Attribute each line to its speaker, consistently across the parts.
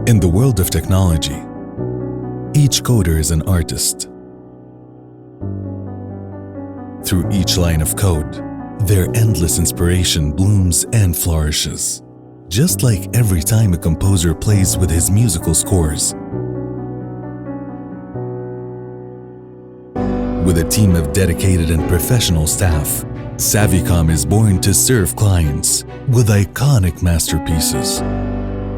Speaker 1: In the world of technology, each coder is an artist. Through each line of code, their endless inspiration blooms and flourishes, just like every time a composer plays with his musical scores. With a team of dedicated and professional staff, Savvycom is born to serve clients with iconic masterpieces.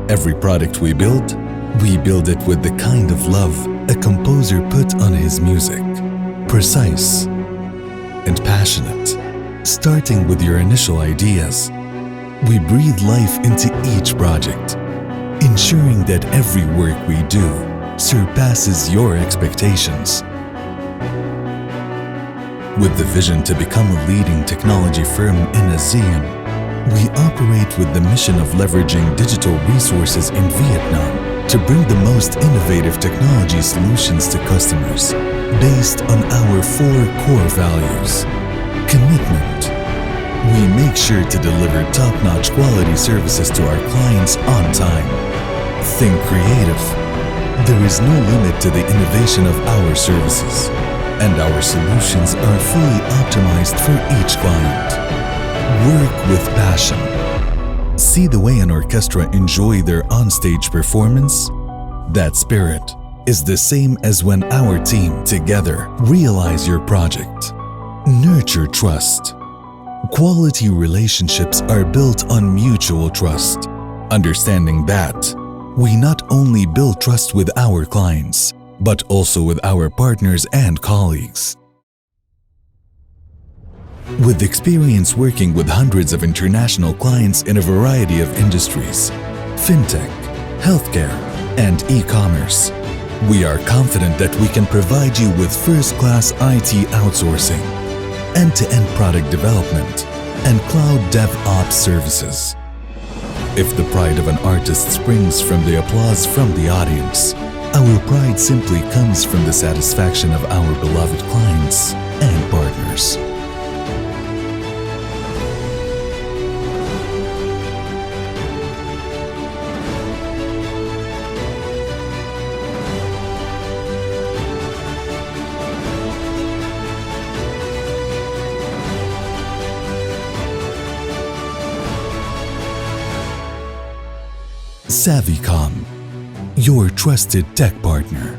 Speaker 1: Every product we build it with the kind of love a composer put on his music. Precise and passionate, starting with your initial ideas. We breathe life into each project, ensuring that every work we do surpasses your expectations. With the vision to become a leading technology firm in ASEAN, we operate with the mission of leveraging digital resources in Vietnam to bring the most innovative technology solutions to customers based on our 4 core values. Commitment. We make sure to deliver top-notch quality services to our clients on time. Think creative. There is no limit to the innovation of our services, and our solutions are fully optimized for each client. Work with passion. See the way an orchestra enjoy their onstage performance? That spirit is the same as when our team together realize your project. Nurture trust. Quality relationships are built on mutual trust. Understanding that, we not only build trust with our clients, but also with our partners and colleagues. With experience working with hundreds of international clients in a variety of industries, fintech, healthcare, and e-commerce, we are confident that we can provide you with first-class IT outsourcing, end-to-end product development, and cloud DevOps services. If the pride of an artist springs from the applause from the audience, our pride simply comes from the satisfaction of our beloved clients and partners. Savvycom, your trusted tech partner.